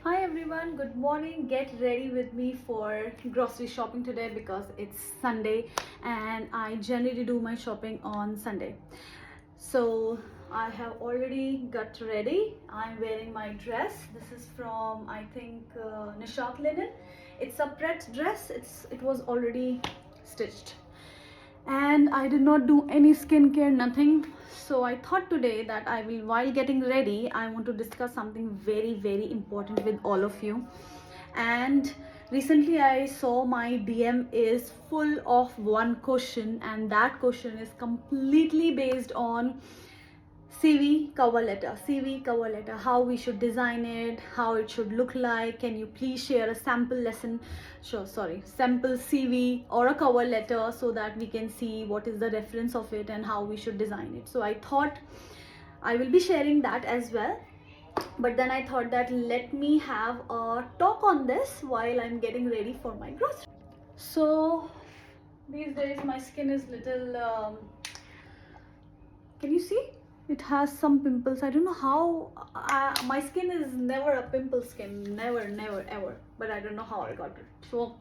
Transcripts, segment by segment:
Hi everyone, good morning. Get ready with me for grocery shopping today because it's Sunday and I generally do my shopping on Sunday. So I have already got ready. I'm wearing my dress. This is from I think Nishat Linen. It's a Pret dress. It was already stitched and I did not do any skincare, nothing. So I thought today that I will, while getting ready, I want to discuss something very important with all of you. And recently I saw my DM is full of one question, and that question is completely based on CV cover letter, how we should design it, how it should look like. Can you please share a sample lesson, sure, sorry, sample CV or a cover letter so that we can see what is the reference of it and how we should design it. So I thought I will be sharing that as well. But then I thought that let me have a talk on this while I'm getting ready for my grocery. So these days my skin is little can you see it has some pimples. I don't know how my skin is never a pimple skin, never ever, but I don't know how I got it. So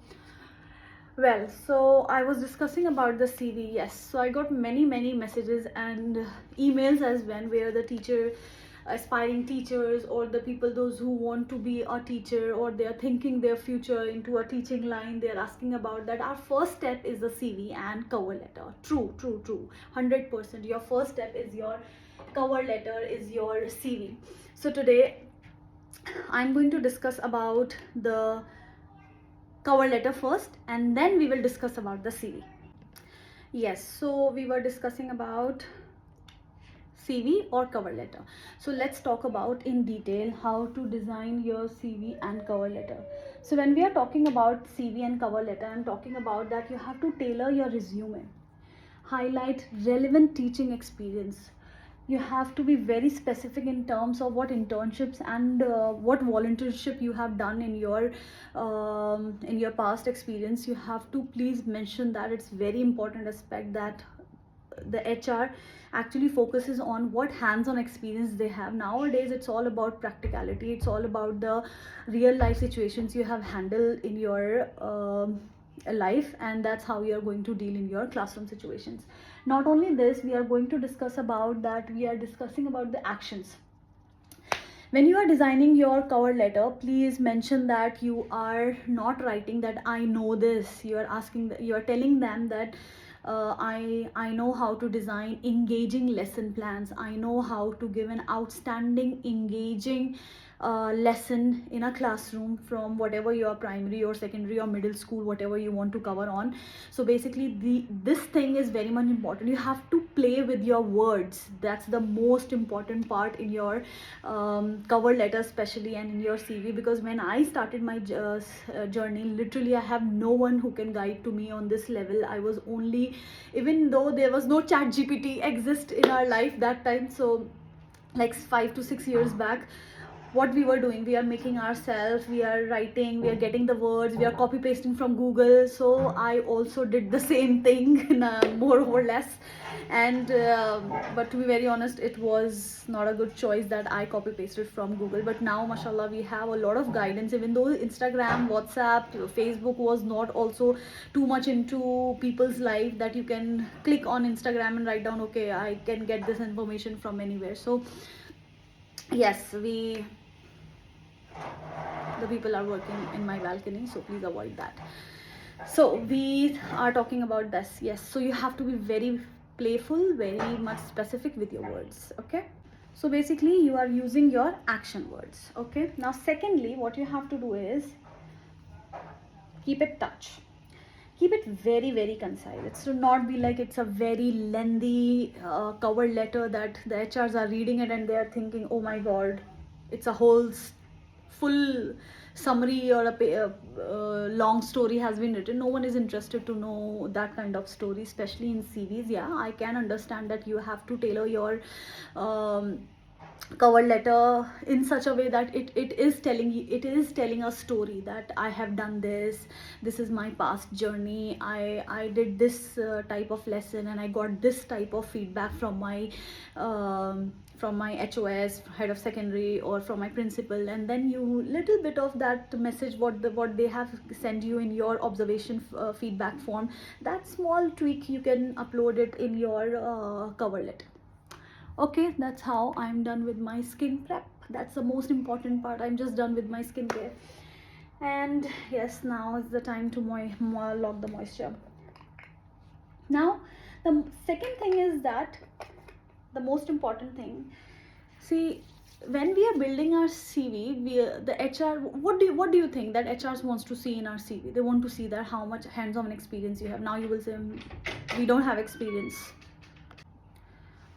I was discussing about the CV. Yes, so I got many messages and emails as well, where the aspiring teachers, or the people those who want to be a teacher, or they are thinking their future into a teaching line, they are asking about that. Our first step is the CV and cover letter. True, 100%. Your first step is your cover letter, is your CV. So today I'm going to discuss about the cover letter first, and then we will discuss about the CV. Yes, so we were discussing about CV or cover letter. So let's talk about in detail how to design your CV and cover letter. So when we are talking about CV and cover letter, I'm talking about that you have to tailor your resume, highlight relevant teaching experience. You have to be very specific in terms of what internships and what volunteership you have done in your past experience. You have to please mention that. It's very important aspect that the HR actually focuses on what hands-on experience they have. Nowadays it's all about practicality, it's all about the real life situations you have handled in your life, and that's how you are going to deal in your classroom situations. Not only this, we are going to discuss about that, we are discussing about the actions. When you are designing your cover letter, please mention that you are not writing that I know this. You are asking, you are telling them that I know how to design engaging lesson plans. I know how to give an outstanding engaging lesson in a classroom, from whatever your primary or secondary or middle school, whatever you want to cover on. So basically this thing is very much important. You have to play with your words. That's the most important part in your cover letter especially, and in your CV. Because when I started my journey, literally I have no one who can guide to me on this level. I was only, even though there was no chat GPT exist in our life that time, so like 5 to 6 years back, what we were doing, we are making ourselves, we are writing, we are getting the words, we are copy pasting from Google. So I also did the same thing more or less. And but to be very honest, it was not a good choice that I copy pasted from Google. But now mashallah, we have a lot of guidance. Even though Instagram, WhatsApp, Facebook was not also too much into people's life, that you can click on Instagram and write down, okay, I can get this information from anywhere. So yes, the people are working in my balcony, so please avoid that. So we are talking about this. Yes, so you have to be very playful, very much specific with your words. Okay, so basically you are using your action words. Okay, now secondly, what you have to do is keep it touch, keep it very concise. It should not be like it's a very lengthy cover letter that the HRs are reading it and they are thinking, oh my god, it's a whole full summary or long story has been written. No one is interested to know that kind of story, especially in CVs. Yeah, I can understand that you have to tailor your cover letter in such a way that it is telling a story, that I have done this is my past journey, I did this type of lesson and I got this type of feedback from my HOS, head of secondary, or from my principal, and then you little bit of that message what they have sent you in your observation feedback form, that small tweak you can upload it in your cover letter. Okay, that's how I'm done with my skin prep. That's the most important part. I'm just done with my skincare. And yes, now is the time to lock the moisture. Now, the second thing is that the most important thing, see, when we are building our CV, the HR, what do you think that HRs wants to see in our CV? They want to see that how much hands-on experience you have. Now you will say, we don't have experience.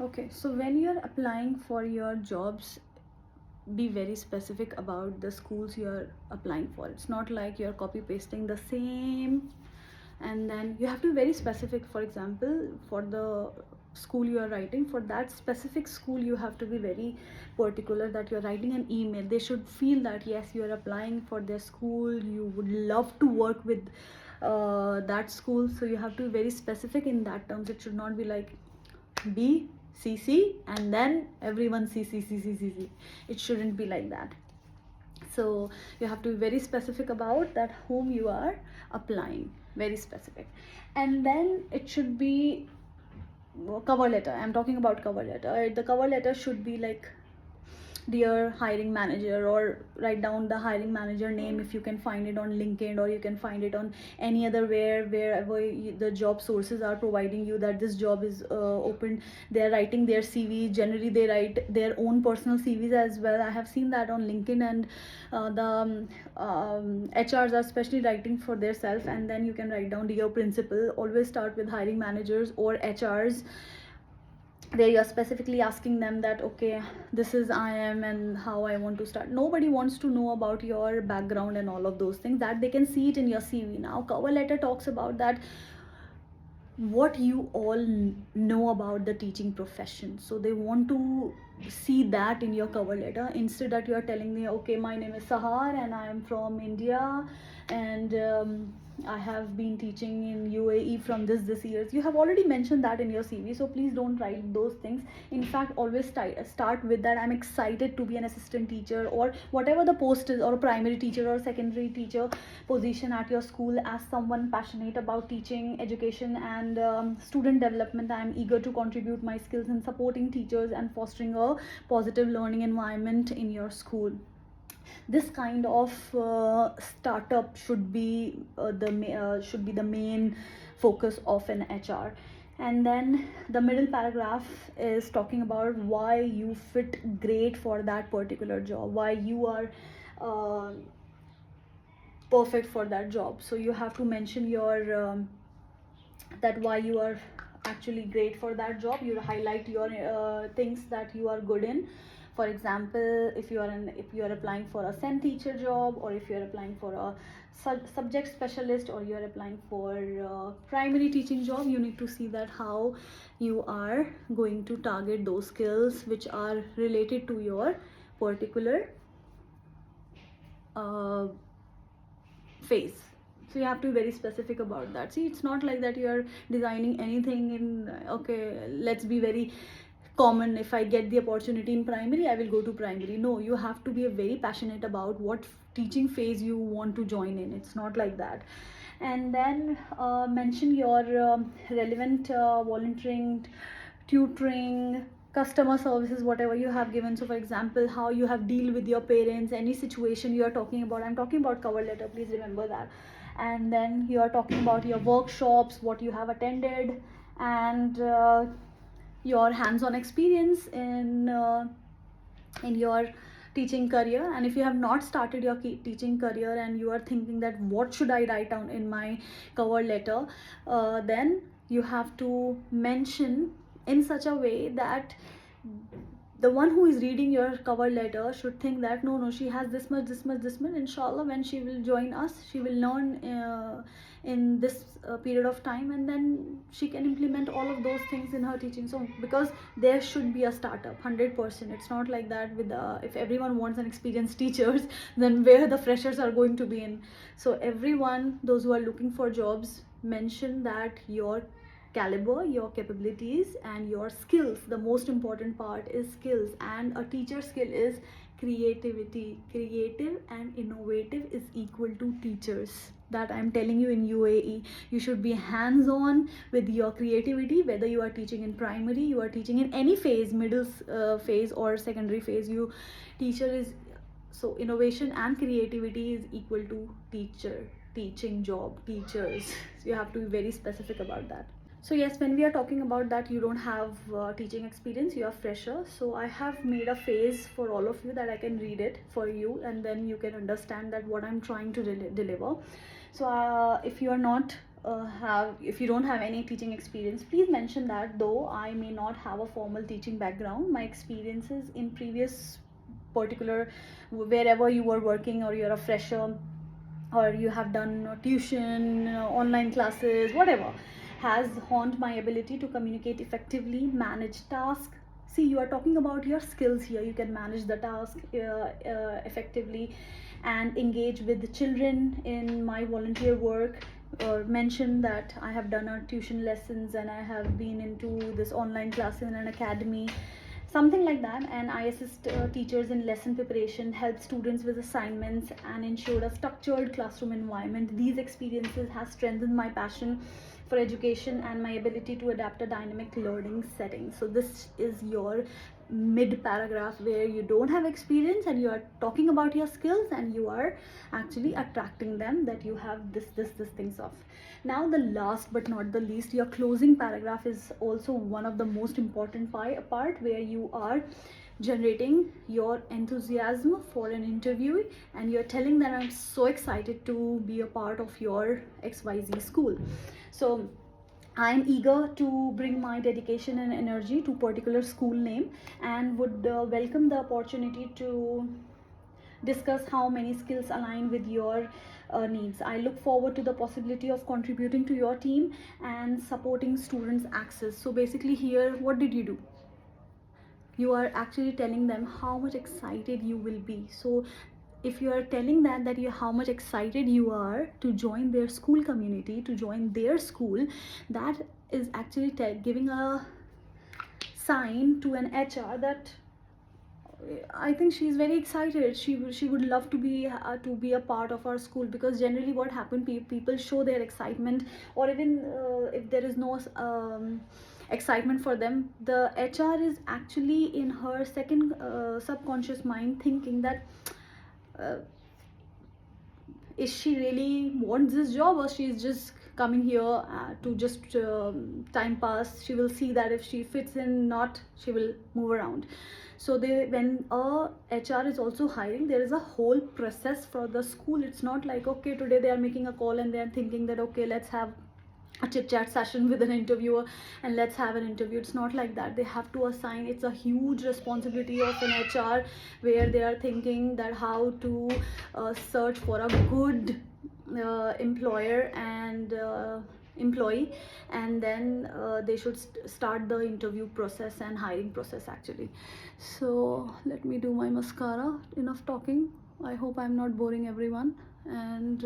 Okay, so when you're applying for your jobs, be very specific about the schools you're applying for. It's not like you're copy pasting the same, and then you have to be very specific. For example, for the school you are writing, for that specific school you have to be very particular that you're writing an email. They should feel that yes, you are applying for their school, you would love to work with that school. So you have to be very specific in that terms. It should not be like B CC and then everyone CC. It shouldn't be like that. So you have to be very specific about that whom you are applying, very specific. And then it should be cover letter. I'm talking about cover letter. The cover letter should be like, dear hiring manager, or write down the hiring manager name if you can find it on LinkedIn, or you can find it on any other wherever the job sources are providing you that this job is open. They're writing their CV. Generally they write their own personal CVs as well. I have seen that on LinkedIn, and the HRs are especially writing for their self. And then you can write down dear principal. Always start with hiring managers or HRs, where you're specifically asking them that okay, this is I am and how I want to start. Nobody wants to know about your background and all of those things, that they can see it in your CV. Now cover letter talks about that what you all know about the teaching profession. So they want to see that in your cover letter, instead that you are telling me okay, my name is Sahar and I am from India, and I have been teaching in UAE from this years. You have already mentioned that in your CV, so please don't write those things. In fact, always start with that I'm excited to be an assistant teacher, or whatever the post is, or a primary teacher or secondary teacher position at your school. As someone passionate about teaching, education and student development, I'm eager to contribute my skills in supporting teachers and fostering a positive learning environment in your school. This kind of startup should be the main focus of an HR. And then the middle paragraph is talking about why you fit great for that particular job, why you are perfect for that job. So you have to mention your that why you are actually great for that job. You highlight your things that you are good in. For example, if you are applying for a SEN teacher job, or if you are applying for a subject specialist, or you are applying for a primary teaching job, you need to see that how you are going to target those skills which are related to your particular phase. So you have to be very specific about that. See, it's not like that you're designing anything in okay, let's be very common, if I get the opportunity in primary, I will go to primary. No, you have to be very passionate about what teaching phase you want to join in. It's not like that. And then mention your relevant volunteering, tutoring, customer services, whatever you have given. So for example, how you have deal with your parents, any situation you are talking about. I'm talking about cover letter, please remember that. And then you are talking about your workshops, what you have attended, and your hands-on experience in your teaching career. And if you have not started your teaching career and you are thinking that what should I write down in my cover letter, then you have to mention in such a way that the one who is reading your cover letter should think that no, she has this much, inshallah when she will join us, she will learn in this period of time, and then she can implement all of those things in her teaching. So because there should be a startup 100%. It's not like that with if everyone wants an experienced teachers, then where the freshers are going to be in. So everyone, those who are looking for jobs, mention that your caliber, your capabilities, and your skills. The most important part is skills, and a teacher skill is creativity. Creative and innovative is equal to teachers. That I'm telling you. In UAE, you should be hands-on with your creativity, whether you are teaching in primary, you are teaching in any phase, middle phase or secondary phase. You teacher is, so innovation and creativity is equal to teacher, teaching job, teachers. So you have to be very specific about that. So yes, when we are talking about that you don't have teaching experience, you are fresher, so I have made a phase for all of you that I can read it for you, and then you can understand that what I'm trying to deliver. So if you are not if you don't have any teaching experience, please mention that. Though I may not have a formal teaching background, my experiences in previous particular, wherever you were working, or you're a fresher, or you have done tuition, online classes, whatever, has honed my ability to communicate effectively, manage tasks. See, you are talking about your skills here. You can manage the task effectively and engage with the children in my volunteer work, or mention that I have done a tuition lessons and I have been into this online class in an academy, something like that. And I assist teachers in lesson preparation, help students with assignments, and ensure a structured classroom environment. These experiences have strengthened my passion for education and my ability to adapt a dynamic learning setting. So this is your mid paragraph where you don't have experience and you are talking about your skills, and you are actually attracting them that you have this things of. Now the last but not the least, your closing paragraph is also one of the most important part, where you are generating your enthusiasm for an interview, and you're telling that I'm so excited to be a part of your XYZ school. So I'm eager to bring my dedication and energy to particular school name, and would welcome the opportunity to discuss how many skills align with your needs. I look forward to the possibility of contributing to your team and supporting students' access. So basically here, what did you do? You are actually telling them how much excited you will be. So if you are telling that you how much excited you are to join their school community, to join their school, that is actually giving a sign to an HR that I think she's very excited. She would love to be a part of our school, because generally what happened, people show their excitement, or even if there is no excitement for them, the HR is actually in her second subconscious mind thinking that is she really wants this job, or she's just coming here to just time pass. She will see that if she fits in, not, she will move around. So when a HR is also hiring, there is a whole process for the school. It's not like, okay, today they are making a call and they are thinking that, okay, let's have a chit chat session with an interviewer and let's have an interview. It's not like that. They have to assign, it's a huge responsibility of an HR, where they are thinking that how to search for a good employer and employee, and then they should start the interview process and hiring process actually. So let me do my mascara. Enough talking. I hope I'm not boring everyone. And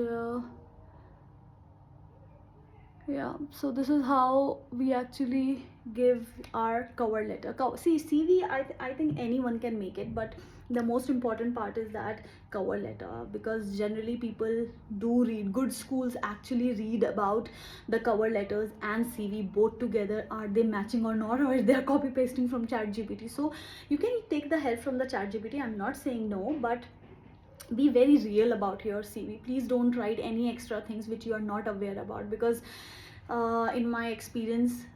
yeah, so this is how we actually give our cover letter. See, CV, I think anyone can make it, but the most important part is that cover letter, because generally people do read, good schools actually read about the cover letters and CV both together. Are they matching or not, or they are copy pasting from ChatGPT? So you can take the help from the ChatGPT. I'm not saying no, but be very real about your CV. Please don't write any extra things which you are not aware about, because in my experience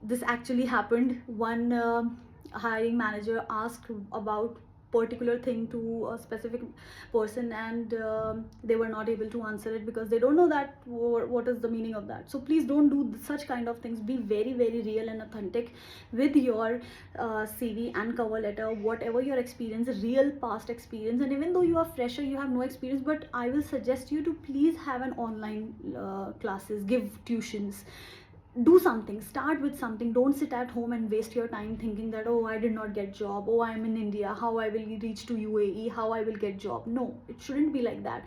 this actually happened. One hiring manager asked about particular thing to a specific person, and they were not able to answer it because they don't know that what is the meaning of that. So please don't do such kind of things. Be very real and authentic with your CV and cover letter, whatever your experience, real past experience. And even though you are fresher, you have no experience, but I will suggest you to please have an online classes, give tuitions, do something, start with something. Don't sit at home and waste your time thinking that, oh, I did not get job, oh, I'm in India, how I will reach to UAE, how I will get job. No, it shouldn't be like that.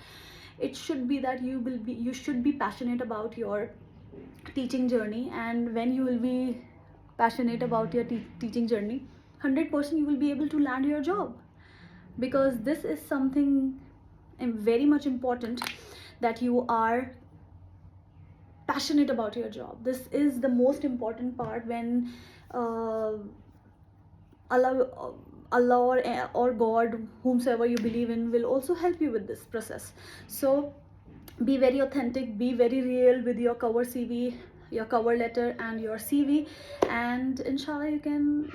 It should be that you should be passionate about your teaching journey, and when you will be passionate about your teaching journey, 100% you will be able to land your job, because this is something very much important, that you are passionate about your job. This is the most important part, when uh, Allah, Allah or God, whomsoever you believe in, will also help you with this process. So be very authentic, be very real with your cover CV, your cover letter and your CV, and inshallah you can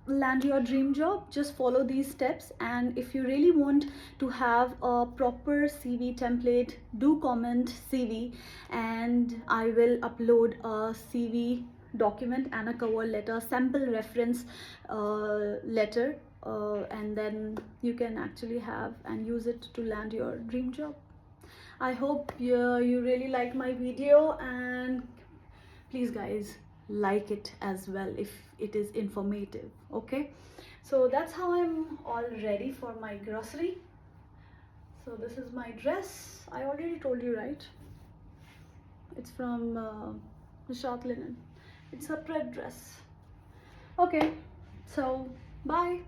land your dream job. Just follow these steps, and if you really want to have a proper CV template, do comment CV, and I will upload a CV document and a cover letter, sample reference letter, and then you can actually have and use it to land your dream job. I hope you really like my video, and please guys, like it as well if it is informative. Okay, so that's how I'm all ready for my grocery. So this is my dress, I already told you, right? It's from Nishat Linen. It's a prep dress. Okay, so bye.